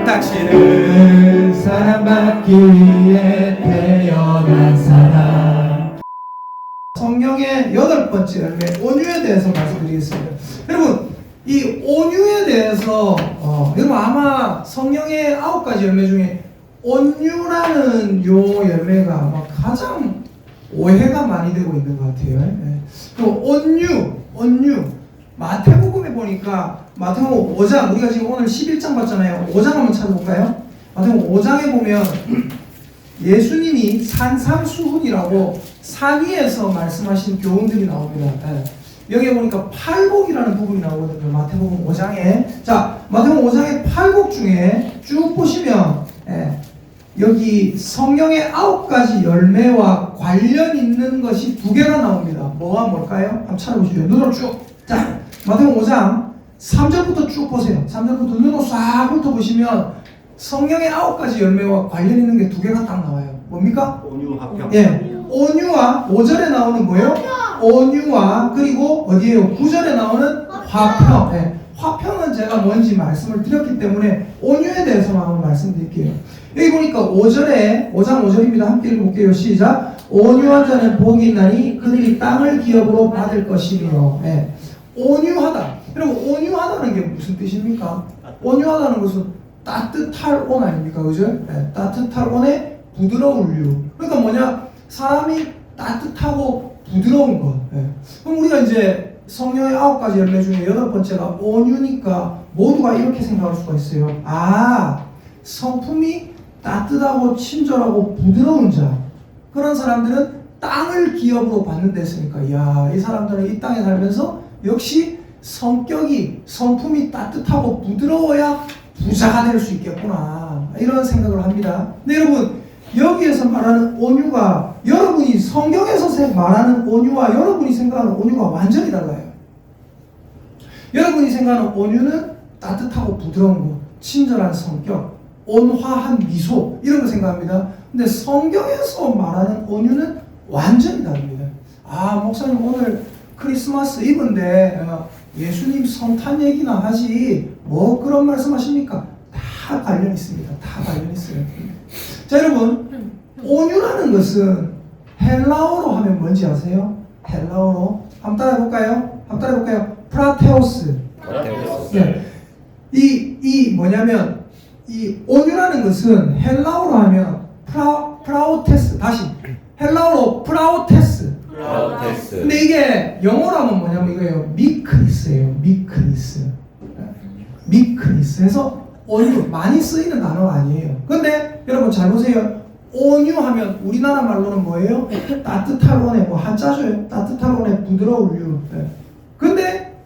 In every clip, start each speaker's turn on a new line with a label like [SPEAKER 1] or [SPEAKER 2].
[SPEAKER 1] 당신은 사랑받기 위해 태어난 사람. 성경의 8번째 열매 온유에 대해서 말씀드리겠습니다. 여러분 이 온유에 대해서 여러분 아마 성경의 9가지 열매 중에 온유라는 요 열매가 아마 가장 오해가 많이 되고 있는 것 같아요. 네. 온유 마태복음에 보니까 마태복음 5장, 우리가 지금 오늘 11장 봤잖아요. 5장 한번 찾아볼까요? 마태복음 5장에 보면 예수님이 산상수훈이라고 산 위에서 말씀하신 교훈들이 나옵니다. 네. 여기에 보니까 팔복이라는 부분이 나오거든요. 마태복음 5장에. 자, 마태복음 5장의 팔복 중에 쭉 보시면 여기 성령의 9가지 열매와 관련 있는 것이 2개가 나옵니다. 뭐가 뭘까요? 한번 찾아보시죠. 눈으로 쭉. 자, 마태복음 5장 3절부터 쭉 보세요. 3절부터 눈으로 싹 훑어보시면 성령의 9가지 열매와 관련 있는 게 2개가 딱 나와요. 뭡니까?
[SPEAKER 2] 온유 합평.
[SPEAKER 1] 예. 온유와 5절에 나오는 뭐예요? 온유와 그리고 어디에요? 9절에 나오는 화평. 예. 화평은 제가 뭔지 말씀을 드렸기 때문에 온유에 대해서만 한번 말씀드릴게요. 여기 보니까 5장 5절입니다. 함께 읽어볼게요. 시작. 온유한 자는 복이 있나니 그들이 땅을 기업으로 받을 것이며. 예. 온유하다. 여러분 온유하다는 게 무슨 뜻입니까? 온유하다는 것은 따뜻할 온 아닙니까? 그죠? 예. 따뜻할 온에 부드러운 류. 그러니까 뭐냐? 사람이 따뜻하고 부드러운 것. 예. 그럼 우리가 이제 성령의 9가지 열매 중에 8번째가 온유니까 모두가 이렇게 생각할 수가 있어요. 아, 성품이 따뜻하고 친절하고 부드러운 자. 그런 사람들은 땅을 기업으로 받는 데 했으니까 이야, 이 사람들은 이 땅에 살면서 역시 성품이 따뜻하고 부드러워야 부자가 될 수 있겠구나, 이런 생각을 합니다. 근데 여러분 여기에서 말하는 온유가 여러분이 성경에서 말하는 온유와 여러분이 생각하는 온유가 완전히 달라요. 여러분이 생각하는 온유는 따뜻하고 부드러운 것, 친절한 성격, 온화한 미소, 이런 거 생각합니다. 근데 성경에서 말하는 온유는 완전히 다릅니다. 아, 목사님 오늘 크리스마스 이브인데 예수님 성탄 얘기나 하지 뭐 그런 말씀 하십니까? 다 관련 있습니다. 다 관련 있어요. 자, 여러분 온유라는 것은 헬라어로 하면 뭔지 아세요? 헬라어로 한번 따라해볼까요? 프라테오스. 네. 이 뭐냐면 이 온유라는 것은 헬라어로 하면 프라우테스. 다시 헬라어로 프라우테스. 근데 이게 영어로 하면 뭐냐면 이거예요. 미크니스예요. 미크니스 해서 온유, 많이 쓰이는 단어가 아니에요. 근데 여러분 잘 보세요. 온유하면 우리나라 말로는 뭐예요? 따뜻할 온에 뭐 한자죠. 따뜻할 온에 부드러울 류. 근데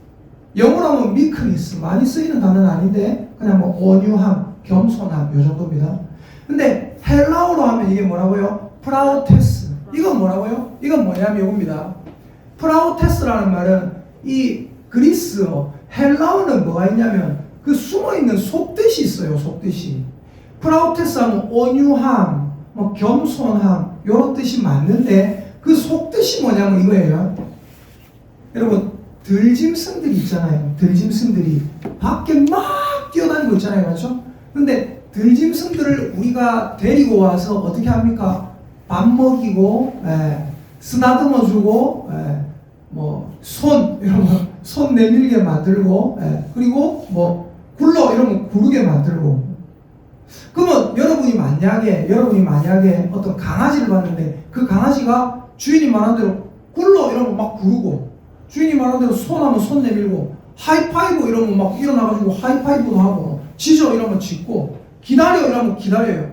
[SPEAKER 1] 영어로 하면 미크니스, 많이 쓰이는 단어는 아닌데 그냥 뭐 온유함, 겸손함 요 정도입니다. 근데 헬라어로 하면 이게 뭐라고요? 프라우테스. 이건 뭐라고요? 이건 뭐냐면 이겁니다. 프라우테스라는 말은 이 그리스어, 헬라어는 뭐가 있냐면 그 숨어있는 속뜻이 있어요. 속뜻이. 프라우테스 하면 온유함, 뭐 겸손함 이런 뜻이 맞는데 그 속뜻이 뭐냐면 이거예요. 여러분 들짐승들이 있잖아요. 들짐승들이 밖에 막 뛰어다니고 있잖아요. 맞죠? 근데 들짐승들을 우리가 데리고 와서 어떻게 합니까? 밥 먹이고, 쓰다듬어 주고, 뭐 손 내밀게 만들고, 그리고 뭐 굴러 이러면 구르게 만들고. 그러면 여러분이 만약에 어떤 강아지를 봤는데 그 강아지가 주인이 말한 대로 굴러 이러면 막 구르고, 주인이 말한 대로 손하면 손 내밀고, 하이파이브 이러면 막 일어나가지고 하이파이브도 하고, 짖어 이러면 짖고, 기다려 이러면 기다려요.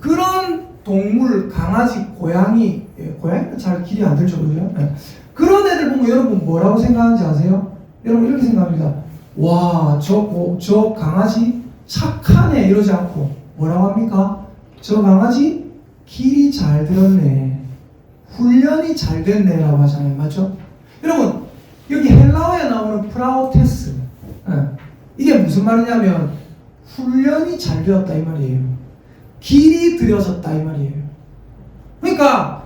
[SPEAKER 1] 그런 동물, 강아지, 고양이는 잘 길이 안 들죠, 그죠? 그런 애들 보면 여러분 뭐라고 생각하는지 아세요? 여러분 이렇게 생각합니다. 와, 저 강아지 착하네 이러지 않고 뭐라고 합니까? 저 강아지 길이 잘 들었네, 훈련이 잘 됐네 라고 하잖아요. 맞죠? 여러분 여기 헬라어에 나오는 프라우테스, 이게 무슨 말이냐면 훈련이 잘 되었다 이 말이에요. 길이 들여졌다 이 말이에요. 그러니까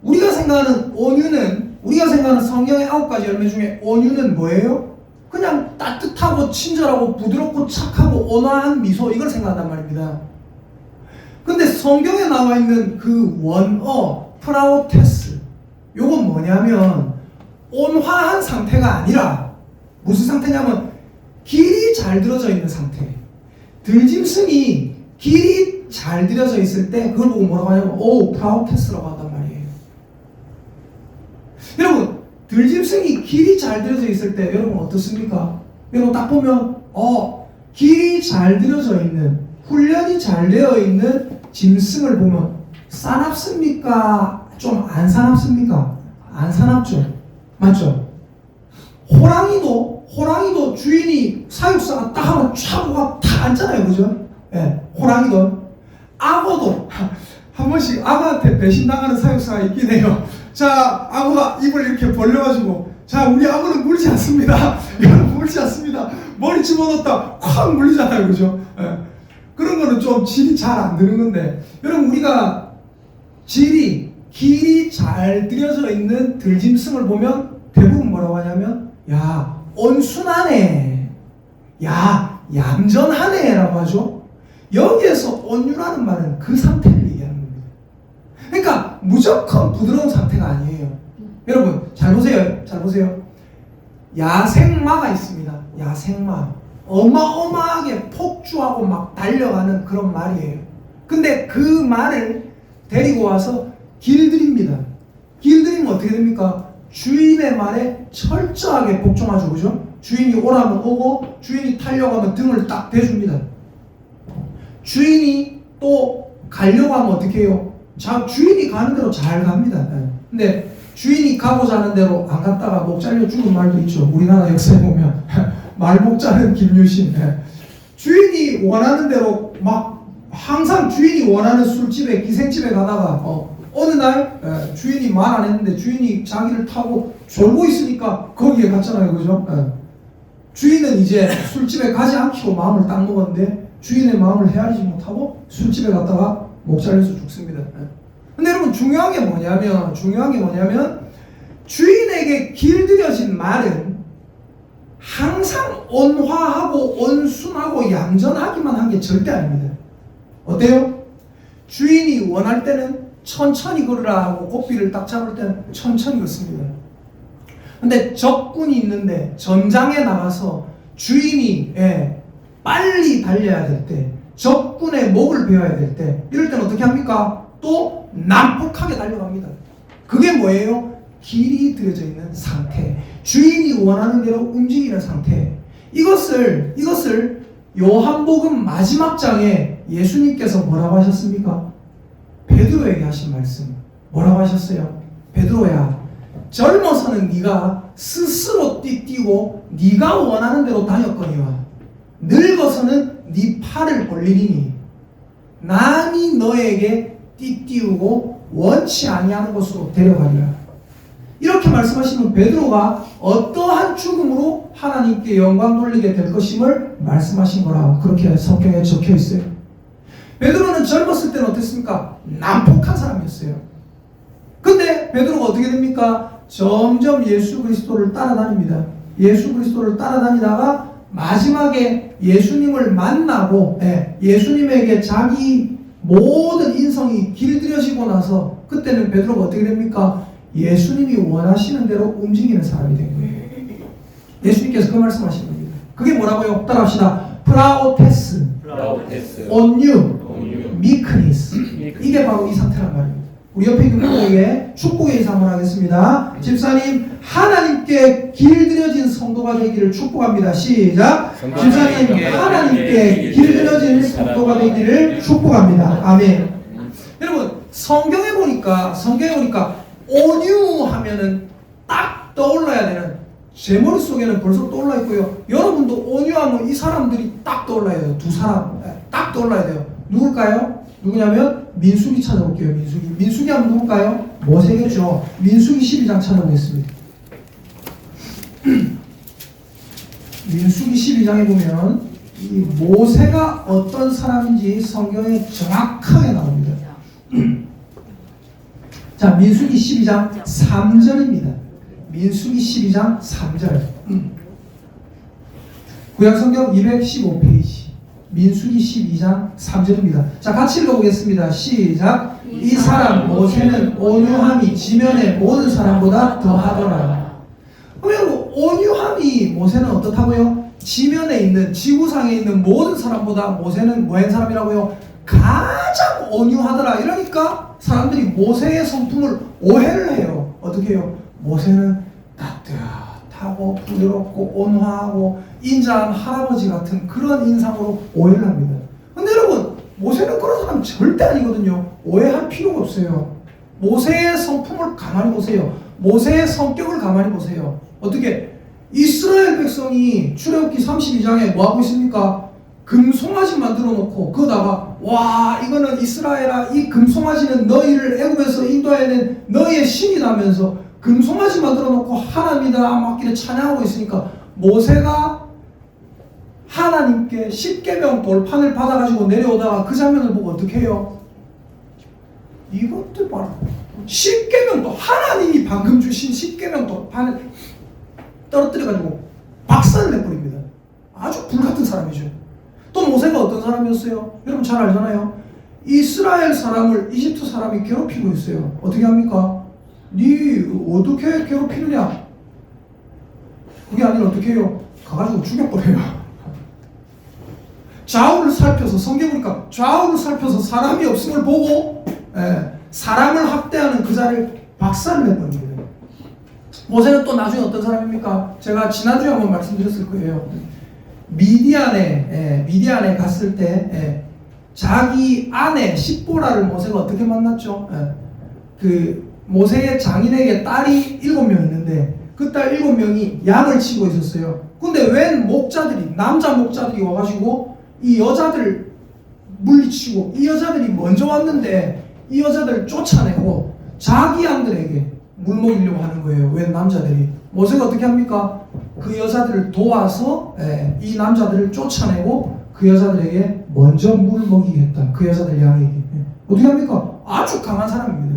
[SPEAKER 1] 우리가 생각하는 온유는, 우리가 생각하는 성경의 9가지 열매 중에 온유는 뭐예요? 그냥 따뜻하고 친절하고 부드럽고 착하고 온화한 미소 이걸 생각한단 말입니다. 근데 성경에 나와 있는 그 원어 프라우테스 요건 뭐냐면 온화한 상태가 아니라 무슨 상태냐면 길이 잘 들어져 있는 상태. 들짐승이 길이 잘 들어져 있을 때 그걸 보고 뭐라고 하냐면 오 프라우테스라고 한단 말이에요. 여러분 들짐승이 길이 잘 들어져 있을 때 여러분 어떻습니까? 여러분 딱 보면 길이 잘 들어져 있는 훈련이 잘 되어 있는 짐승을 보면 사납습니까? 좀 안 사납습니까? 안 사납죠. 맞죠? 호랑이도 주인이 사육사가 딱 하면 촥 다 앉잖아요. 그죠? 예, 호랑이도. 악어도 한 번씩 악어한테 배신당하는 사육사가 있긴 해요. 자, 악어가 입을 이렇게 벌려가지고 자, 우리 악어는 물지 않습니다. 여러분 물지 않습니다. 머리 집어넣었다 콱 물리잖아요. 그죠? 예. 그런 거는 좀 질이 잘 안 드는 건데 여러분 우리가 길이 잘 들여져 있는 들짐승을 보면 대부분 뭐라고 하냐면 야 온순하네 야 얌전하네 라고 하죠. 여기에서 온유라는 말은 그 상태를 얘기하는 겁니다. 그러니까 무조건 부드러운 상태가 아니에요. 여러분 잘 보세요. 야생마가 있습니다. 야생마 어마어마하게 폭주하고 막 달려가는 그런 말이에요. 근데 그 말을 데리고 와서 길들입니다. 길들이면 어떻게 됩니까? 주인의 말에 철저하게 복종하죠. 그죠? 주인이 오라면 오고 주인이 타려고 하면 등을 딱 대줍니다. 주인이 또 가려고 하면 어떻게 해요? 주인이 가는 대로 잘 갑니다. 근데 주인이 가고자 하는 대로 안 갔다가 목 잘려 죽은 말도 있죠. 우리나라 역사에 보면 말목 자른 김유신. 주인이 원하는 대로 막 항상 주인이 원하는 술집에 기생집에 가다가 어느 날 주인이 말 안 했는데 주인이 자기를 타고 졸고 있으니까 거기에 갔잖아요. 그죠? 주인은 이제 술집에 가지 않기로 마음을 딱 먹었는데 주인의 마음을 헤아리지 못하고 술집에 갔다가 목 잘려서 죽습니다. 근데 여러분 중요한 게 뭐냐면 주인에게 길들여진 말은 항상 온화하고 온순하고 얌전하기만 한 게 절대 아닙니다. 어때요? 주인이 원할 때는 천천히 걸으라 하고 고삐를 딱 잡을 때는 천천히 걷습니다. 근데 적군이 있는데 전장에 나가서 주인이 빨리 달려야 될 때, 적군의 목을 베어야 될 때, 이럴 때는 어떻게 합니까? 또 난폭하게 달려갑니다. 그게 뭐예요? 길이 들여져 있는 상태, 주인이 원하는 대로 움직이는 상태. 이것을 요한복음 마지막 장에 예수님께서 뭐라고 하셨습니까? 베드로에게 하신 말씀 뭐라고 하셨어요? 베드로야, 젊어서는 네가 스스로 띠띠고 네가 원하는 대로 다녔거니와 늙어서는 네 팔을 벌리리니 남이 너에게 띠띠우고 원치 아니하는 곳으로 데려가리라. 이렇게 말씀하시면 베드로가 어떠한 죽음으로 하나님께 영광 돌리게 될 것임을 말씀하신 거라 그렇게 성경에 적혀 있어요. 베드로는 젊었을 때는 어땠습니까? 난폭한 사람이었어요. 근데 베드로가 어떻게 됩니까? 점점 예수 그리스도를 따라다닙니다. 예수 그리스도를 따라다니다가 마지막에 예수님을 만나고 예수님에게 자기 모든 인성이 길들여지고 나서 그때는 베드로가 어떻게 됩니까? 예수님이 원하시는 대로 움직이는 사람이 된 거예요. 예수님께서 그 말씀하신 겁니다. 그게 뭐라고요? 따라합시다. 프라오테스, 온유, 미크니스. 이게 바로 이 상태란 말입니다. 우리 옆에 있는 분에게 축복의 인사 한번 하겠습니다. 집사님, 하나님께 길들여진 성도가 되기를 축복합니다. 시작. 집사님, 하나님께 길들여진 성도가 되기를 축복합니다. 아멘. 여러분, 성경에 보니까 온유 하면은 딱 떠올라야 되는, 제 머릿속에는 벌써 떠올라 있고요. 여러분도 온유하면 이 사람들이 딱 떠올라야 돼요. 두 사람 딱 떠올라야 돼요. 누굴까요? 누구냐면 민수기 찾아볼게요. 민수기 하면 누굴까요? 모세겠죠. 민수기 12장 찾아보겠습니다. 민수기 12장에 보면 이 모세가 어떤 사람인지 성경에 정확하게 나옵니다. 자, 민수기 12장 3절입니다. 민수기 12장 3절. 구약성경 215페이지 민수기 12장 3절입니다. 자, 같이 읽어보겠습니다. 시작. 이 사람 모세는 온유함이 지면의 모든 사람보다 더하더라. 그러면 온유함이 모세는 어떻다고요? 지면에 있는, 지구상에 있는 모든 사람보다 모세는 뭐한 사람이라고요? 가장 온유하더라. 이러니까 사람들이 모세의 성품을 오해를 해요. 어떻게 해요? 모세는 따뜻하고 부드럽고 온화하고 인자한 할아버지 같은 그런 인상으로 오해를 합니다. 근데 여러분, 모세는 그런 사람 절대 아니거든요. 오해할 필요가 없어요. 모세의 성품을 가만히 보세요. 모세의 성격을 가만히 보세요. 어떻게? 이스라엘 백성이 출애굽기 32장에 뭐 하고 있습니까? 금송아지 만들어 놓고 거기다가 와, 이거는 이스라엘아, 이 금송아지는 너희를 애굽에서 인도해낸 너희의 신이라면서 금송아지 만들어 놓고 하나님이다 막 이렇게 찬양하고 있으니까 모세가 하나님께 십계명 돌판을 받아가지고 내려오다가 그 장면을 보고 어떻게 해요? 이것도 봐라. 십계명도 하나님이 방금 주신 십계명 돌판을 떨어뜨려가지고 박살을 내버립니다. 아주 불같은 사람이죠. 또 모세가 어떤 사람이었어요? 여러분 잘 알잖아요. 이스라엘 사람을 이집트 사람이 괴롭히고 있어요. 어떻게 합니까? 니 어떻게 괴롭히느냐? 그게 아니라 어떻게 해요? 가가지고 죽여버려요. 좌우를 살펴서, 성경 보니까 좌우를 살펴서 사람이 없음을 보고 사람을 학대하는 그 자를 박살을 내버립니다. 모세는 또 나중에 어떤 사람입니까? 제가 지난주에 한번 말씀드렸을 거예요. 미디안에 갔을 때 자기 아내 십보라를 모세가 어떻게 만났죠? 그 모세의 장인에게 딸이 7명 있는데 그 딸 7명이 양을 치고 있었어요. 근데 웬 목자들이, 남자 목자들이 와가지고 이 여자들 물리치고, 이 여자들이 먼저 왔는데 이 여자들을 쫓아내고 자기 양들에게 물 먹이려고 하는 거예요. 웬 남자들이. 모세가 어떻게 합니까? 그 여자들을 도와서 이 남자들을 쫓아내고 그 여자들에게 먼저 물 먹이겠다. 그 여자들 양에게. 어떻게 합니까? 아주 강한 사람입니다.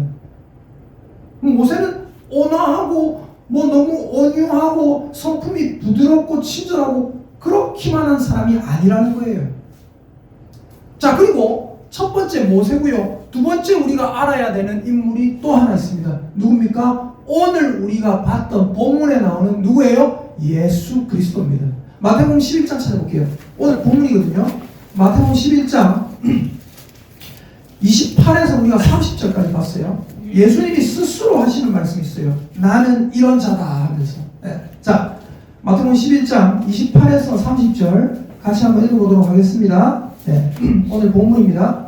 [SPEAKER 1] 모세는 온화하고 뭐 너무 온유하고 성품이 부드럽고 친절하고 그렇기만 한 사람이 아니라는 거예요. 자, 그리고 첫 번째 모세고요. 두 번째 우리가 알아야 되는 인물이 또 하나 있습니다. 누굽니까? 오늘 우리가 봤던 본문에 나오는 누구예요? 예수 그리스도입니다. 마태복음 11장 찾아볼게요. 오늘 본문이거든요. 마태복음 11장 28에서 우리가 30절까지 봤어요. 예수님이 스스로 하시는 말씀이 있어요. 나는 이런 자다 하면서. 자, 마태복음 11장 28에서 30절 같이 한번 읽어보도록 하겠습니다. 오늘 본문입니다.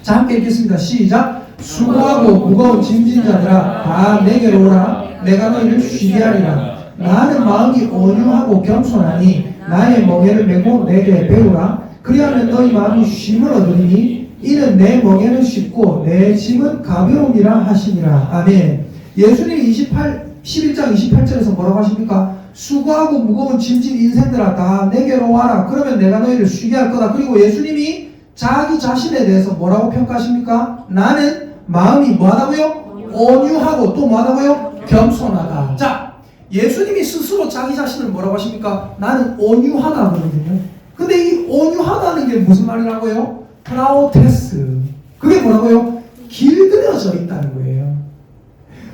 [SPEAKER 1] 자, 함께 읽겠습니다. 시작. 수고하고 무거운 짐진 자들아 다 내게로 오라. 내가 너희를 쉬게 하리라. 나는 마음이 온유하고 겸손하니 나의 멍에를 메고 내게 배우라. 그리하면 너희 마음이 쉼을 얻으리니 이는 내 멍에는 쉽고 내 짐은 가벼움이라 하시니라. 아멘. 예수님이 11장 28절에서 뭐라고 하십니까? 수고하고 무거운 짐진 인생들아 다 내게로 와라. 그러면 내가 너희를 쉬게 할 거다. 그리고 예수님이 자기 자신에 대해서 뭐라고 평가하십니까? 나는 마음이 뭐하다고요? 온유하고 또 뭐하다고요? 겸손하다. 자, 예수님이 스스로 자기 자신을 뭐라고 하십니까? 나는 온유하다 그러거든요. 근데 이 온유하다는 게 무슨 말이라고요? 프라오테스. 그게 뭐라고요? 길들여져 있다는 거예요.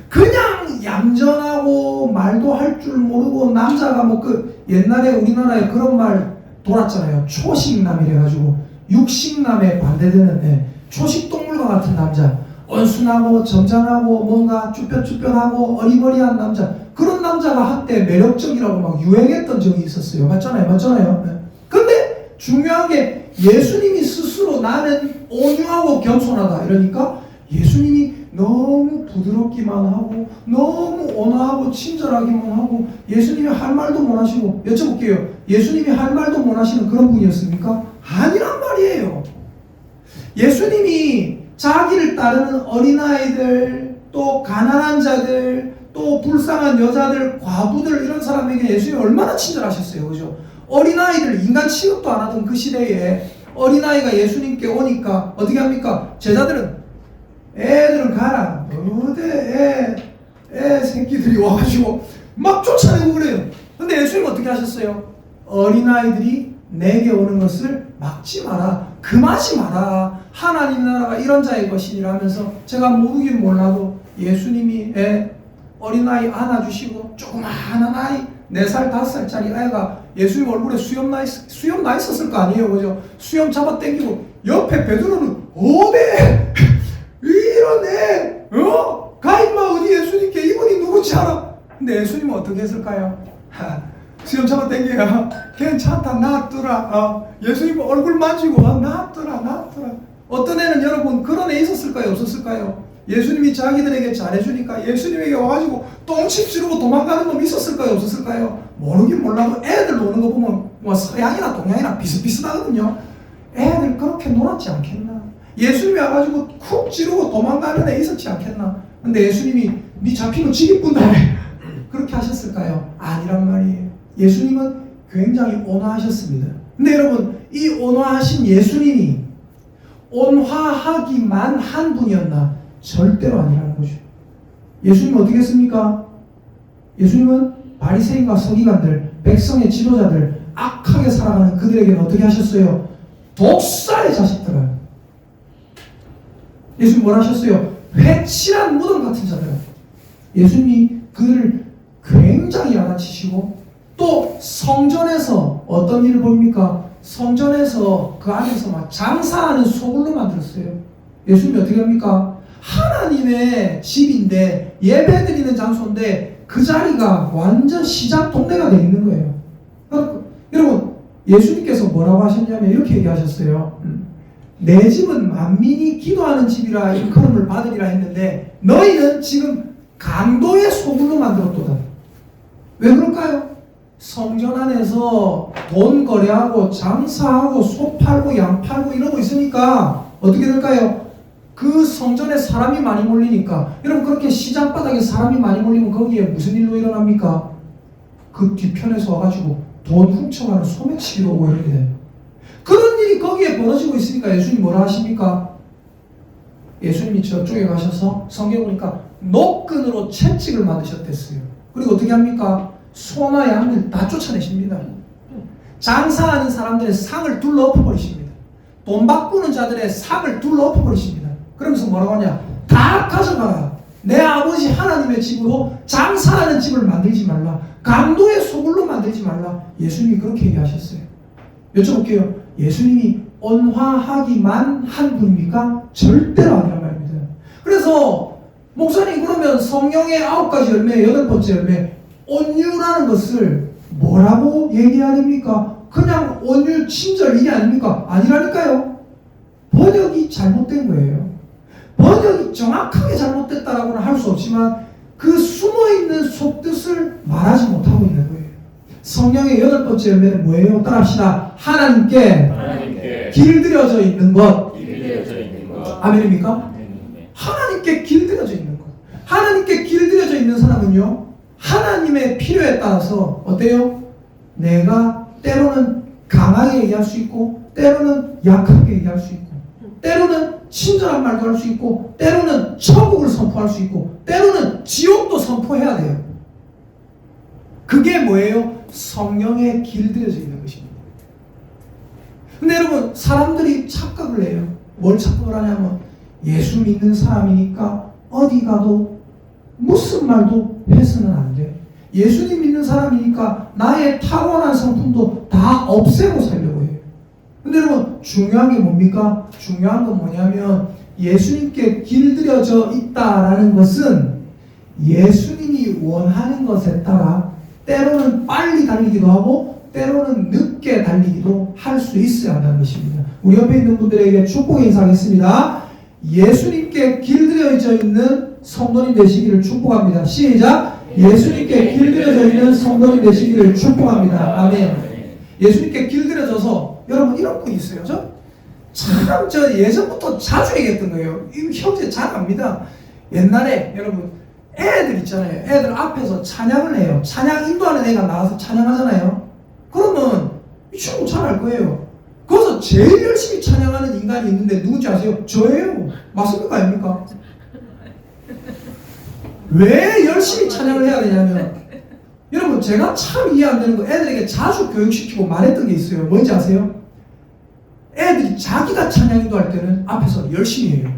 [SPEAKER 1] 그냥 얌전하고 말도 할 줄 모르고 남자가 뭐 그 옛날에 우리나라에 그런 말 돌았잖아요. 초식남이래가지고 육식남에 반대되는 초식동물과 같은 남자, 온순하고 점잖하고 뭔가 쭈뼛쭈뼛하고 어리버리한 남자, 그런 남자가 한때 매력적이라고 막 유행했던 적이 있었어요. 맞잖아요. 근데 중요한 게 예수님이 스스로 나는 온유하고 겸손하다 이러니까 예수님이 너무 부드럽기만 하고 너무 온화하고 친절하기만 하고 예수님이 할 말도 못 하시고, 여쭤볼게요. 예수님이 할 말도 못 하시는 그런 분이었습니까? 아니란 말이에요. 예수님이 자기를 따르는 어린아이들, 또 가난한 자들, 또 불쌍한 여자들, 과부들, 이런 사람에게 예수님이 얼마나 친절하셨어요. 그죠? 어린아이들, 인간 취급도 안 하던 그 시대에 어린아이가 예수님께 오니까 어떻게 합니까? 제자들은 애들은 가라. 어디 애 새끼들이 와가지고 막 쫓아내고 그래요. 근데 예수님은 어떻게 하셨어요? 어린아이들이 내게 오는 것을 막지 마라. 금하지 마라. 하나님 나라가 이런 자의 것이니라 하면서 제가 모르긴 몰라도 예수님이 어린아이 안아주시고 조그마한 아이 4살, 5살짜리 아이가 예수님 얼굴에 수염 나 있었을 거 아니에요. 그죠? 수염 잡아 당기고 옆에 베드로는 어데 이런 애 가 임마 어디 예수님께 이분이 누구지 알아? 근데 예수님은 어떻게 했을까요? 수염 잡아 당겨요. 괜찮다 놔두라. 예수님 얼굴 만지고 놔두라. 어떤 애는 여러분 그런 애 있었을까요? 없었을까요? 예수님이 자기들에게 잘해주니까 예수님에게 와가지고 똥침 지르고 도망가는 놈 있었을까요? 없었을까요? 모르긴 몰라도 애들 노는 거 보면 뭐 서양이나 동양이나 비슷비슷하거든요. 애들 그렇게 놀았지 않겠나? 예수님이 와가지고 쿡 지르고 도망가는 애 있었지 않겠나? 근데 예수님이 네 잡히면 지기뿐다 그렇게 하셨을까요? 아니란 말이에요. 예수님은 굉장히 온화하셨습니다. 근데 여러분 이 온화하신 예수님이 온화하기만 한 분이었나? 절대로 아니라는 거죠. 예수님은 어떻게 했습니까? 예수님은 바리새인과 서기관들, 백성의 지도자들, 악하게 살아가는 그들에게는 어떻게 하셨어요? 독사의 자식들을. 예수님 뭘 하셨어요? 회칠한 무덤 같은 자들. 예수님이 그들을 굉장히 알아치시고 또 성전에서 어떤 일을 봅니까? 성전에서 그 안에서 막 장사하는 소굴로 만들었어요. 예수님이 어떻게 합니까? 하나님의 집인데 예배드리는 장소인데 그 자리가 완전 시장 동네가 되어 있는 거예요. 그러니까 여러분 예수님께서 뭐라고 하셨냐면 이렇게 얘기하셨어요. 내 집은 만민이 기도하는 집이라 일컬음을 받으리라 했는데 너희는 지금 강도의 소굴로 만들었도다. 왜 그럴까요? 성전 안에서 돈 거래하고 장사하고 소 팔고 양 팔고 이러고 있으니까 어떻게 될까요? 그 성전에 사람이 많이 몰리니까 여러분 그렇게 시장 바닥에 사람이 많이 몰리면 거기에 무슨 일로 일어납니까? 그 뒤편에서 와가지고 돈 훔쳐가는 소매치기로 오고 이렇게 돼요. 그런 일이 거기에 벌어지고 있으니까 예수님이 뭐라 하십니까? 예수님이 저쪽에 가셔서 성경 보니까 노끈으로 채찍을 만드셨댔어요. 그리고 어떻게 합니까? 소나 양들 다 쫓아내십니다. 장사하는 사람들의 상을 둘러 엎어버리십니다. 돈 바꾸는 자들의 상을 둘러 엎어버리십니다. 그러면서 뭐라고 하냐? 다 가져가라. 내 아버지 하나님의 집으로 장사하는 집을 만들지 말라. 강도의 소굴로 만들지 말라. 예수님이 그렇게 얘기하셨어요. 여쭤볼게요. 예수님이 온화하기만 한 분입니까? 절대로 아니란 말입니다. 그래서 목사님 그러면 성령의 9가지 열매, 8번째 열매 온유라는 것을 뭐라고 얘기해야 됩니까? 그냥 온유, 친절 이게 아닙니까? 아니라니까요. 번역이 잘못된 거예요. 번역이 정확하게 잘못됐다라고는 할 수 없지만 그 숨어있는 속뜻을 말하지 못하고 있는 거예요. 성령의 8번째 열매는 뭐예요? 따라합시다. 하나님께 길들여져 있는 것. 아멘입니까? 하나님께 길들여져 있는 것. 하나님께 길들여져 있는 사람은요, 하나님의 필요에 따라서 어때요? 내가 때로는 강하게 얘기할 수 있고 때로는 약하게 얘기할 수 있고 때로는 친절한 말도 할 수 있고 때로는 천국을 선포할 수 있고 때로는 지옥도 선포해야 돼요. 그게 뭐예요? 성령에 길들여져 있는 것입니다. 근데 여러분 사람들이 착각을 해요. 뭘 착각을 하냐면 예수 믿는 사람이니까 어디 가도 무슨 말도 해서는 안 돼. 예수님 믿는 사람이니까 나의 타고난 성품도 다 없애고 살려고 해요. 근데 여러분 중요한 게 뭡니까? 중요한 건 뭐냐면 예수님께 길들여져 있다라는 것은 예수님이 원하는 것에 따라 때로는 빨리 달리기도 하고 때로는 늦게 달리기도 할 수 있어야 한다는 것입니다. 우리 옆에 있는 분들에게 축복의 인사하겠습니다. 예수님께 길들여져 있는 성도님 되시기를 축복합니다. 시작! 예수님께 길들여져 있는 성도님 되시기를 축복합니다. 아멘. 예수님께 길들여져서 여러분 이런 분이 있어요. 저 예전부터 자주 얘기했던 거예요. 이 형제 잘 압니다. 옛날에 여러분 애들 있잖아요. 애들 앞에서 찬양을 해요. 찬양 인도하는 애가 나와서 찬양하잖아요. 그러면 이 친구 잘 알 거예요. 거기서 제일 열심히 찬양하는 인간이 있는데 누군지 아세요? 저예요. 맞습니까? 아닙니까? 왜 열심히 찬양을 해야 되냐면 여러분 제가 참 이해 안 되는 거 애들에게 자주 교육시키고 말했던 게 있어요. 뭔지 아세요? 애들이 자기가 찬양 인도할 때는 앞에서 열심히 해요.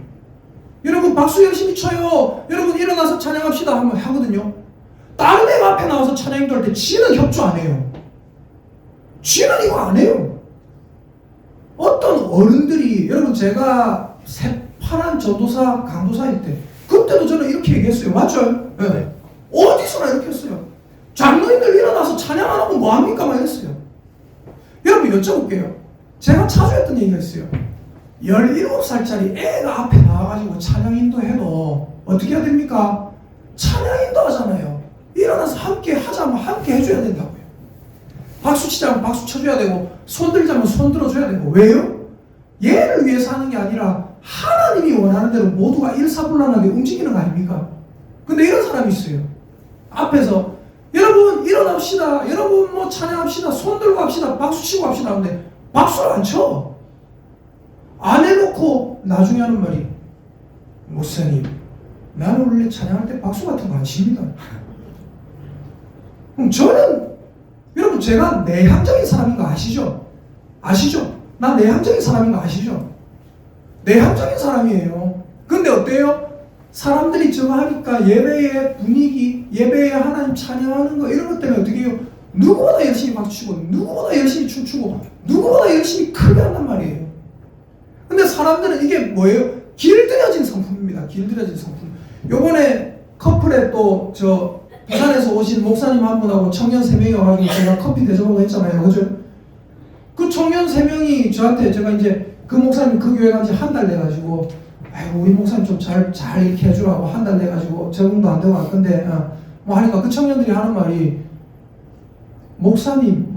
[SPEAKER 1] 여러분 박수 열심히 쳐요. 여러분 일어나서 찬양합시다 하면 하거든요. 다른 애가 앞에 나와서 찬양 인도할 때 지는 협조 안 해요. 지는 이거 안 해요. 어떤 어른들이 여러분 제가 새파란 전도사 강도사일 때 그때도 저는 이렇게 얘기했어요. 맞죠? 네. 어디서나 이렇게 했어요. 장로님들 일어나서 찬양 안 하고 뭐합니까? 막 이랬어요. 여러분 여쭤볼게요. 제가 자주 했던 얘기가 있어요. 17살짜리 애가 앞에 나와가지고 찬양 인도해도 어떻게 해야 됩니까? 찬양 인도하잖아요. 일어나서 함께 하자면 함께 해줘야 된다고요. 박수 치자면 박수 쳐줘야 되고 손 들자면 손 들어줘야 되고. 왜요? 얘를 위해서 하는 게 아니라 하나님이 원하는 대로 모두가 일사불란하게 움직이는 거 아닙니까? 근데 이런 사람이 있어요. 앞에서 여러분 일어납시다. 여러분 뭐 찬양합시다. 손 들고 합시다. 박수 치고 합시다. 근데 박수를 안 쳐. 안 해놓고 나중에 하는 말이 목사님 나는 원래 찬양할 때 박수 같은 거 안 칩니다. 그럼 저는 여러분 제가 내향적인 사람인 거 아시죠? 아시죠? 나 내향적인 사람인 거 아시죠? 내향적인 사람이에요. 근데 어때요? 사람들이 저거 하니까 예배의 분위기, 예배의 하나님 찬양하는 거 이런 것 때문에 어떻게 해요? 누구보다 열심히 박수치고 누구보다 열심히 춤추고 누구보다 열심히 크게 한단 말이에요. 근데 사람들은 이게 뭐예요? 길들여진 상품입니다. 길들여진 상품. 요번에 커플에 또 저 부산에서 오신 목사님 한 분하고 청년 3명이 와가지고 제가 커피 대접하고 했잖아요. 그죠? 그 청년 3명이 저한테 제가 이제 그 목사님 그 교회 간지 한 달 돼가지고 아이고 우리 목사님 좀 잘 이렇게 해주라고 한 달 돼가지고 적응도 안 되고 할 건데 뭐 하니까 그 청년들이 하는 말이 목사님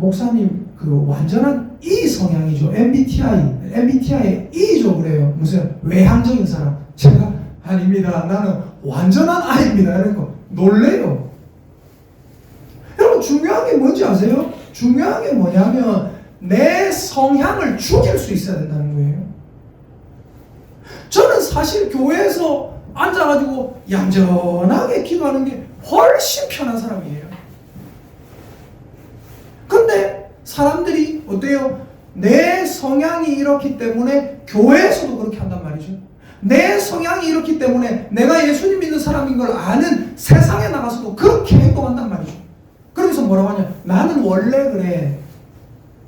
[SPEAKER 1] 그 완전한 E 성향이죠. MBTI의 E죠 그래요. 무슨 외향적인 사람. 제가 아닙니다. 나는 완전한 I입니다. 이런 거 놀래요. 여러분 중요한 게 뭔지 아세요? 중요한 게 뭐냐면 내 성향을 죽일 수 있어야 된다는 거예요. 저는 사실 교회에서 앉아가지고 얌전하게 기도하는 게 훨씬 편한 사람이에요. 근데 사람들이 어때요? 내 성향이 이렇기 때문에 교회에서도 그렇게 한단 말이죠. 내 성향이 이렇기 때문에 내가 예수님 믿는 사람인 걸 아는 세상에 나가서도 그렇게 행동한단 말이죠. 그러면서 뭐라고 하냐? 나는 원래 그래.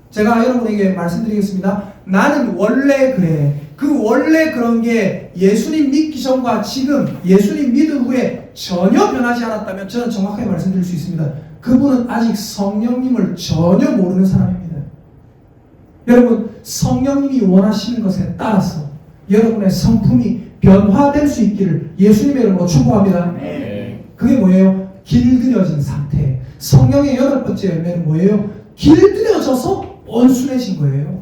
[SPEAKER 1] 제가 여러분에게 말씀드리겠습니다. 나는 원래 그래. 그 원래 그런 게 예수님 믿기 전과 지금 예수님 믿은 후에 전혀 변하지 않았다면 저는 정확하게 말씀드릴 수 있습니다. 그분은 아직 성령님을 전혀 모르는 사람입니다. 여러분 성령님이 원하시는 것에 따라서 여러분의 성품이 변화될 수 있기를 예수님의 이름으로 축복합니다. 그게 뭐예요? 길들여진 상태. 성령의 8번째 열매는 뭐예요? 길들여져서 온순해진 거예요.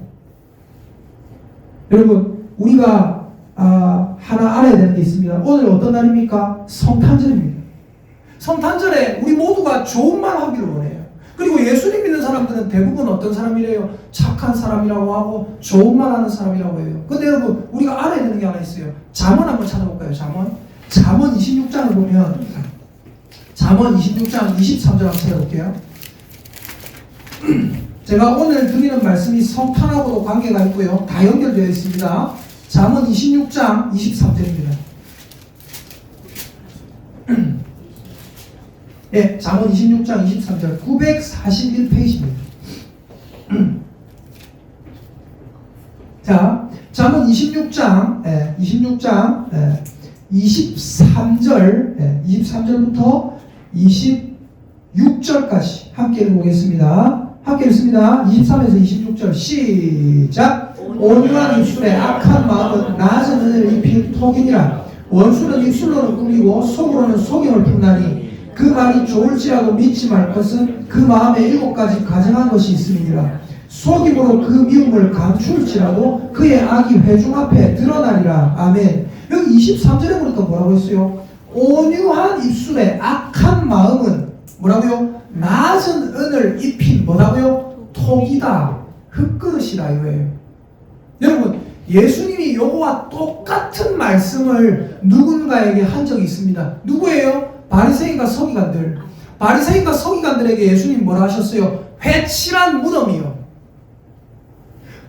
[SPEAKER 1] 여러분 우리가 하나 알아야 되는 게 있습니다. 오늘 어떤 날입니까? 성탄절입니다. 성탄절에 우리 모두가 좋은 말 하기를 원해요. 그리고 예수님 믿는 사람들은 대부분 어떤 사람이래요? 착한 사람이라고 하고 좋은 말 하는 사람이라고 해요. 근데 여러분 우리가 알아야 되는 게 하나 있어요. 잠언 한번 찾아볼까요? 잠언 26장을 보면 잠언 26장 23절 한번 찾아볼게요. 제가 오늘 드리는 말씀이 성탄하고도 관계가 있고요. 다 연결되어 있습니다. 잠언 26장 23절입니다. 네, 잠언 26장 23절 941페이지입니다. 자, 잠언 26장 23절부터 26절까지 함께 읽어보겠습니다. 함께 읽습니다. 23에서 26절 시작. 온유한 입술에 악한 마음은 낮은 은혜를 입힌 톡이니라. 원수는 입술로는 꾸미고 속으로는 속임을 품나니 그 말이 좋을지라도 믿지 말 것은 그 마음에 7가지 가증한 것이 있음이니라. 속임으로 그 미움을 감출지라도 그의 악이 회중 앞에 드러나리라. 아멘. 여기 23절에 보니까 뭐라고 했어요? 온유한 입술에 악한 마음은 뭐라고요? 낮은 은을 입힌 뭐라고요? 톡이다. 흙그릇이다 이거예요. 여러분 예수님이 요거와 똑같은 말씀을 누군가에게 한 적이 있습니다. 누구예요? 바리새인과 서기관들. 바리새인과 서기관들에게 예수님 뭐라 하셨어요? 회칠한 무덤이요.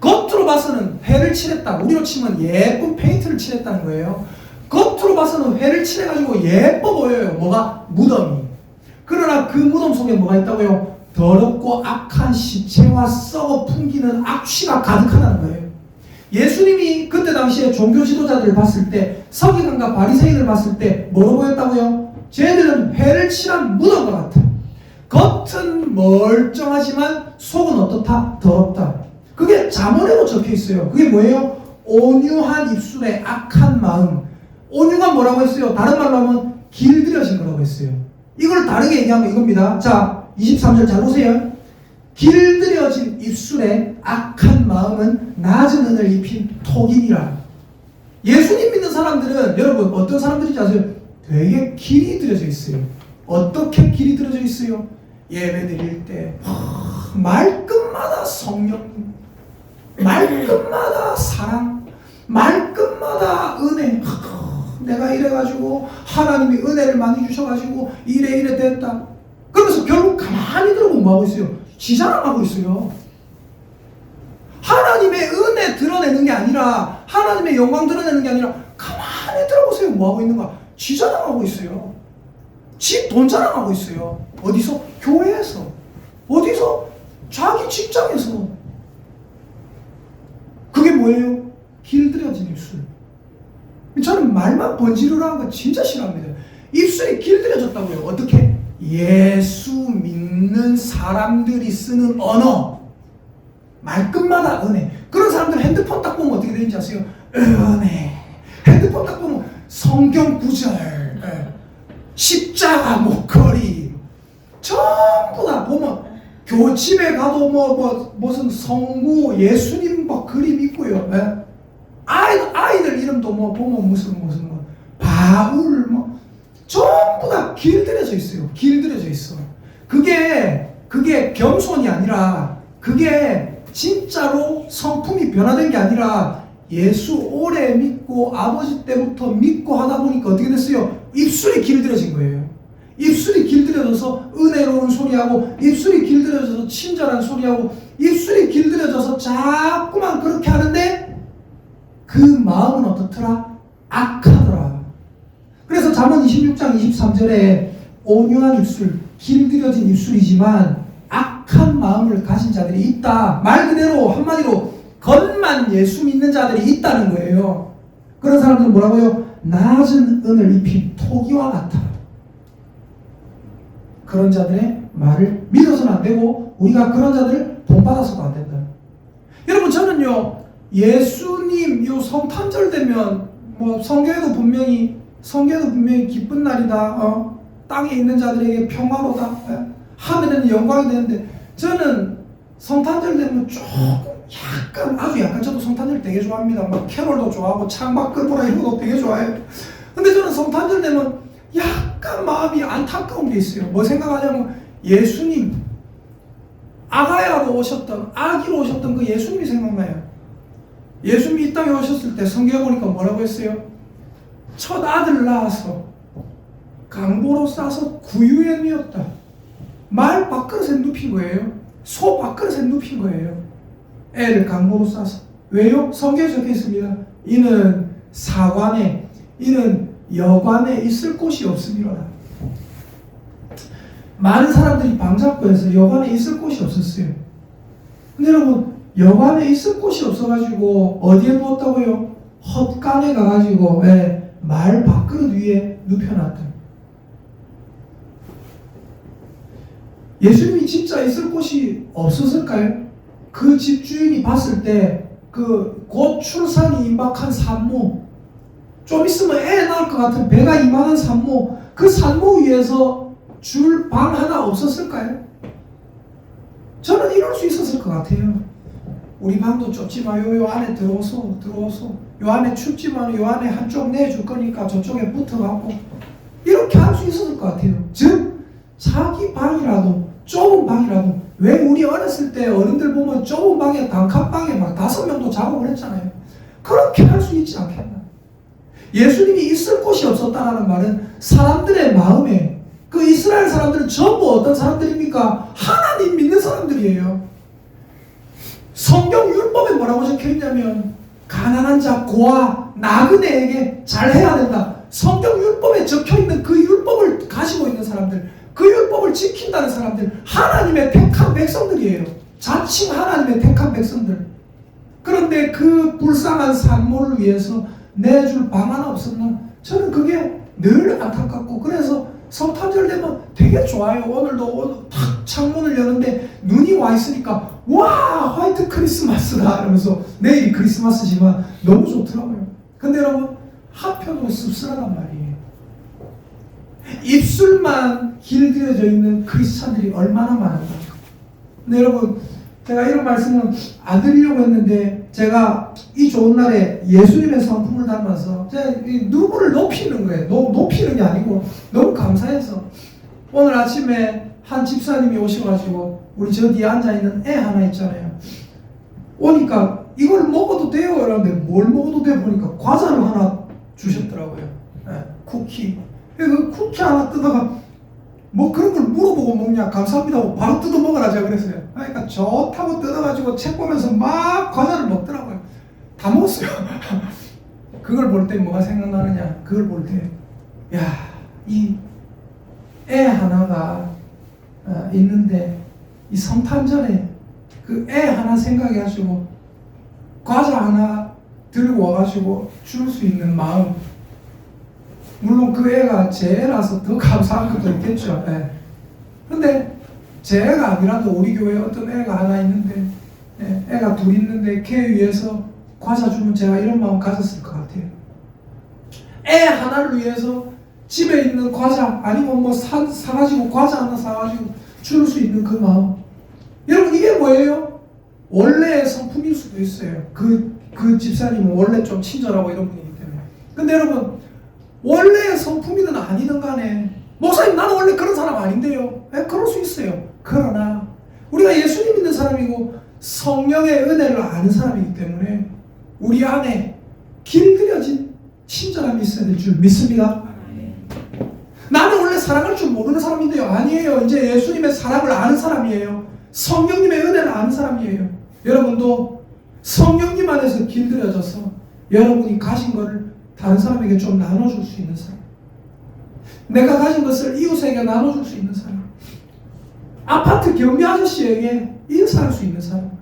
[SPEAKER 1] 겉으로 봐서는 회를 칠했다. 우리로 치면 예쁜 페인트를 칠했다는 거예요. 겉으로 봐서는 회를 칠해가지고 예뻐 보여요. 뭐가? 무덤이. 그러나 그 무덤 속에 뭐가 있다고요? 더럽고 악한 시체와 썩어 풍기는 악취가 가득하다는 거예요. 예수님이 그때 당시에 종교 지도자들을 봤을 때, 서기관과 바리새인을 봤을 때 뭐로 보였다고요? 쟤들은 회를 칠한 무덤과 같아. 겉은 멀쩡하지만 속은 어떻다? 더럽다. 그게 잠언에도 적혀 있어요. 그게 뭐예요? 온유한 입술에 악한 마음. 온유가 뭐라고 했어요? 다른 말로 하면 길들여진 거라고 했어요. 이걸 다르게 얘기하면 이겁니다. 자, 23절 잘 보세요. 길들여진 입술에 악한 마음은 낮은 은을 입힌 톡이니라. 예수님 믿는 사람들은 여러분 어떤 사람들인지 아세요? 되게 길이 들여져 있어요. 어떻게 길이 들여져 있어요? 예배 드릴 때 말끝마다 성령, 말끝마다 사랑, 말끝마다 은혜. 내가 이래가지고 하나님이 은혜를 많이 주셔가지고 이래 됐다. 그러면서 결국 가만히 들어보면 뭐하고 있어요? 지자랑하고 있어요. 하나님의 은혜 드러내는 게 아니라, 하나님의 영광 드러내는 게 아니라 가만히 들어보세요. 뭐하고 있는가? 지자랑하고 있어요. 지 돈 자랑하고 있어요. 어디서? 교회에서. 어디서? 자기 직장에서. 그게 뭐예요? 길들여진 입술. 저는 말만 번지르르한 거 진짜 싫어합니다. 입술이 길들여졌다고요. 어떻게? 예수 믿는 사람들이 쓰는 언어. 말끝마다 은혜. 그런 사람들 핸드폰 딱 보면 어떻게 되는지 아세요? 은혜. 핸드폰 딱 보면 성경 구절, 십자가 목걸이, 전부 다 보면 교집에 가도 무슨 성구 예수님 그림 있고요. 아이들 이름도 보면 무슨 바울 전부 다 길들여져 있어요. 길들여져 있어. 그게 겸손이 아니라, 그게 진짜로 성품이 변화된 게 아니라, 예수 오래 믿고 아버지 때부터 믿고 하다 보니까 어떻게 됐어요? 입술이 길들여진 거예요. 입술이 길들여져서 은혜로운 소리하고, 입술이 길들여져서 친절한 소리하고, 입술이 길들여져서 자꾸만 그렇게 하는데 그 마음은 어떻더라? 악하더라. 그래서 잠언 26장 23절에 온유한 입술, 길들여진 입술이지만 악한 마음을 가진 자들이 있다. 말 그대로 한마디로 겉만 예수 믿는 자들이 있다는 거예요. 그런 사람들은 뭐라고요? 낮은 은을 입힌 토기와 같아. 그런 자들의 말을 믿어서는 안 되고, 우리가 그런 자들을 본받아서도 안 된다. 여러분, 저는요, 예수님 요 성탄절 되면 성경에도 분명히 기쁜 날이다. 땅에 있는 자들에게 평화로다. 하늘에는 영광이 되는데, 저는 성탄절 되면 조금 아주 약간, 저도 성탄절 되게 좋아합니다. 막 캐롤도 좋아하고 창밖 끌보라 이런 것도 되게 좋아해요. 근데 저는 성탄절 되면 약간 마음이 안타까운 게 있어요. 뭐 생각하냐면, 예수님 아가야로 오셨던, 아기로 오셨던 그 예수님이 생각나요. 예수님이 이 땅에 오셨을 때 성경에 보니까 뭐라고 했어요? 첫 아들 낳아서 강보로 싸서 구유에 누웠다. 말 밥그릇에 눕힌 거예요. 소 밥그릇에 눕힌 거예요. 애를 강보로 싸서. 왜요? 성경에 적혀 있습니다. 이는 사관에, 이는 여관에 있을 곳이 없음이로다. 많은 사람들이 방잡고 해서 여관에 있을 곳이 없었어요. 근데 여러분, 여관에 있을 곳이 없어가지고 어디에 누웠다고요? 헛간에 가가지고 말 밥그릇 위에 눕혀놨다. 예수님이 진짜 있을 곳이 없었을까요? 그 집주인이 봤을 때 그 곧 출산이 임박한 산모, 좀 있으면 애 낳을 것 같은 배가 이만한 산모, 그 산모 위에서 줄 방 하나 없었을까요? 저는 이럴 수 있었을 것 같아요. 우리 방도 좁지만 요 안에 들어오소. 요 안에 춥지만 요 안에 한쪽 내줄 거니까 저쪽에 붙어갖고 이렇게 할 수 있었을 것 같아요. 즉 자기 방이라도, 좁은 방이라도, 왜 우리 어렸을 때 어른들 보면 좁은 방에 단칸방에 막 5명도 자고 그랬잖아요. 그렇게 할 수 있지 않겠나. 예수님이 있을 곳이 없었다는 말은 사람들의 마음에, 그 이스라엘 사람들은 전부 어떤 사람들입니까? 하나님 믿는 사람들이에요. 성경 율법에 뭐라고 적혀있냐면 가난한 자, 고아, 나그네에게 잘해야 된다. 성경 율법에 적혀있는 그 율법을 가지고 있는 사람들, 그 율법을 지킨다는 사람들, 하나님의 택한 백성들이에요. 자칭 하나님의 택한 백성들. 그런데 그 불쌍한 산모를 위해서 내줄 방 하나 없었나? 저는 그게 늘 안타깝고, 그래서 성탄절 되면 되게 좋아요. 오늘 탁 창문을 여는데 눈이 와 있으니까 와, 화이트 크리스마스다 이러면서 내일이 크리스마스지만 너무 좋더라고요. 근데 여러분, 한편으로 씁쓸하단 말이에요. 입술만 길들여져 있는 크리스찬들이 얼마나 많은가. 근데 여러분, 제가 이런 말씀은 안 드리려고 했는데, 제가 이 좋은 날에 예수님의 성품을 닮아서 제가 누구를 높이는 거예요. 높이는 게 아니고 너무 감사해서 오늘 아침에 한 집사님이 오셔가지고 우리 저 뒤에 앉아있는 애 하나 있잖아요. 오니까 이걸 먹어도 돼요 이러는데 뭘 먹어도 돼 보니까 과자를 하나 주셨더라고요. 네, 쿠키. 그 쿠키 하나 뜯어가 뭐 그런 걸 물어보고 먹냐, 감사합니다 하고 바로 뜯어 먹으라 제가 그랬어요. 그러니까 좋다고 뜯어가지고 책 보면서 막 과자를 먹더라고요. 다 먹었어요. 그걸 볼 때 뭐가 생각나느냐, 그걸 볼 때 야, 이 애 하나가 있는데 이 성탄절에 그 애 하나 생각해가지고 과자 하나 들고 와가지고 줄 수 있는 마음, 물론 그 애가 제 애라서 더 감사한 것도 있겠죠. 네. 근데 제 애가 아니라도 우리 교회에 어떤 애가 하나 있는데, 네, 애가 둘 있는데 걔 위해서 과자 주면 제가 이런 마음 가졌을 것 같아요. 애 하나를 위해서 집에 있는 과자 아니면 뭐 사가지고 과자 하나 사가지고 줄 수 있는 그 마음. 여러분, 이게 뭐예요? 원래의 성품일 수도 있어요. 그 집사님은 원래 좀 친절하고 이런 분이기 때문에. 근데 여러분, 원래의 성품이든 아니든 간에 목사님 나는 원래 그런 사람 아닌데요. 그럴 수 있어요. 그러나 우리가 예수님 믿는 사람이고 성령의 은혜를 아는 사람이기 때문에 우리 안에 길들여진 친절함이 있어야 될 줄 믿습니다. 나는 원래 사랑할 줄 모르는 사람인데요. 아니에요. 이제 예수님의 사랑을 아는 사람이에요. 성령님의 은혜를 아는 사람이에요. 여러분도 성령님 안에서 길들여져서 여러분이 가진 것을 다른 사람에게 좀 나눠줄 수 있는 사람, 내가 가진 것을 이웃에게 나눠줄 수 있는 사람, 아파트 경비 아저씨에게 인사할 수 있는 사람.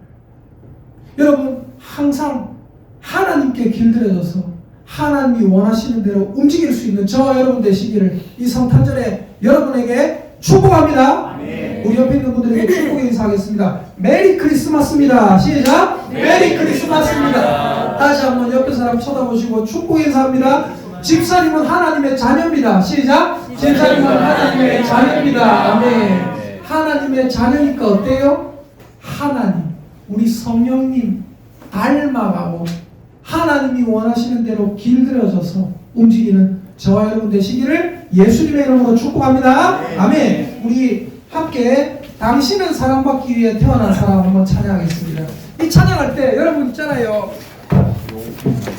[SPEAKER 1] 여러분, 항상 하나님께 길들여져서 하나님이 원하시는 대로 움직일 수 있는 저와 여러분 되시기를 이 성탄절에 여러분에게 축복합니다. 아멘. 우리 옆에 있는 분들에게 축복의 인사하겠습니다. 메리 크리스마스입니다. 시작. 메리 크리스마스입니다. 다시 한번 옆에 사람 쳐다보시고 축복의 인사합니다. 집사님은 하나님의 자녀입니다. 시작. 집사님은 하나님의 자녀입니다. 아멘. 하나님의 자녀니까 어때요? 하나님, 우리 성령님 닮아가고 하나님이 원하시는 대로 길들여져서 움직이는 저와 여러분 되시기를 예수님의 이름으로 축복합니다. 아멘. 우리 함께 당신은 사랑받기 위해 태어난 사람 한번 찬양하겠습니다. 이 찬양할 때 여러분 있잖아요,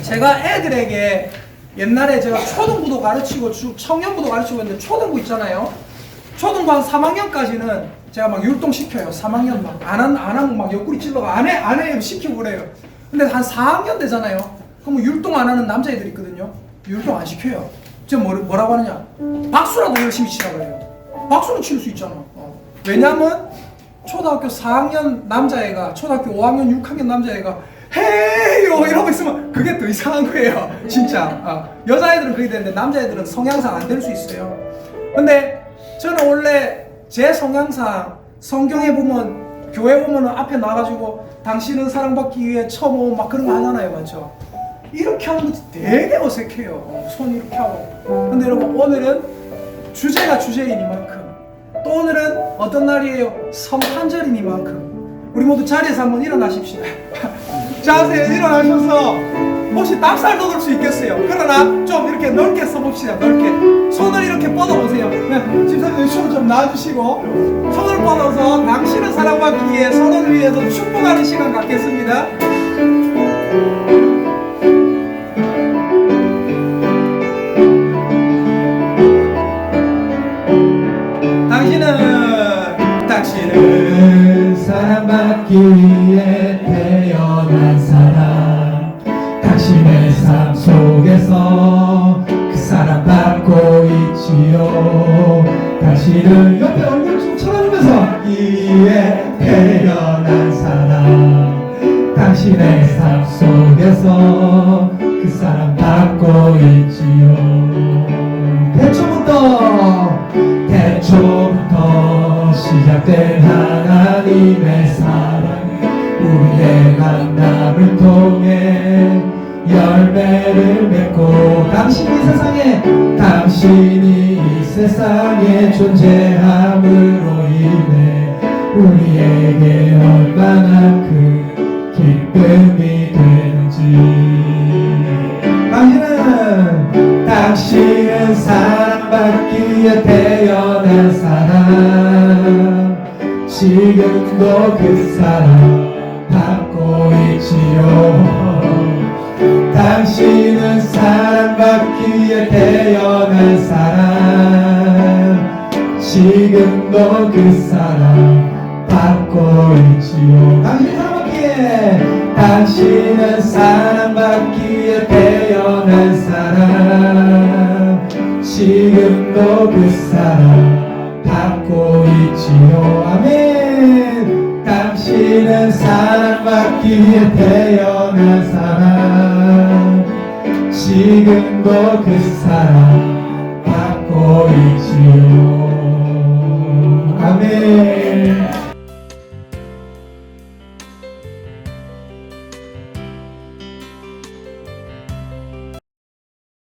[SPEAKER 1] 제가 애들에게 옛날에 제가 초등부도 가르치고 청년부도 가르치고 했는데, 초등부 있잖아요, 초등부 한 3학년까지는 제가 막 율동시켜요. 3학년 막 안 하면 막 옆구리 찔러가 안 해 시키고 그래요. 근데 한 4학년 되잖아요. 그럼 율동 안 하는 남자애들 있거든요. 율동 안 시켜요. 제가 뭐라고 하느냐, 박수라도 열심히 치라고 해요. 박수는 칠 수 있잖아. 왜냐면 초등학교 4학년 남자애가 초등학교 5학년 6학년 남자애가 헤이요 이러고 있으면 그게 더 이상한 거예요. 진짜. 여자애들은 그게 되는데 남자애들은 성향상 안 될 수 있어요. 근데 저는 원래 제 성향상 성경에 보면, 교회 보면 앞에 나가지고 당신은 사랑받기 위해 처음 오면 막 그런 거 하잖아요. 맞죠? 이렇게 하는 거 되게 어색해요. 손 이렇게 하고. 근데 여러분, 오늘은 주제가 주제이니만큼, 또 오늘은 어떤 날이에요? 성탄절이니만큼 우리 모두 자리에서 한번 일어나십시다. 자세히 일어나셔서 혹시 납살 돋을 수 있겠어요. 그러나 좀 이렇게 넓게 써봅시다. 넓게 손을 이렇게 뻗어보세요. 네, 집사님 손 좀 놔주시고 손을 뻗어서 당신은 사랑받기 위해 서로를 위해서 축복하는 시간 갖겠습니다. 삶 속에서 그 사랑 받고 있지요. 당신은 옆에 얼굴 좀 쳐다보면서 이에 태어난 사람, 당신의 삶 속에서 그 사랑 받고 있지요. 태초부터 시작된 하나님의 사랑, 우리의 만남을 통해 열매를 맺고 당신이 이 세상에 존재함으로 인해 우리에게 얼마나 큰 기쁨이 되는지. 당신은 사랑받기에 태어난 사람, 지금도 그 사랑 받고 있지요. 당신은 사랑받기에 태어난 사람, 지금도 그 사랑 받고 있지요. 당신은 사랑받기에 태어난 사람, 지금도 그 사랑 받고 있지요. 아멘. 당신은 사랑받기에 태어난 사람, 지금도 그 사랑 받고 있지요. 아멘.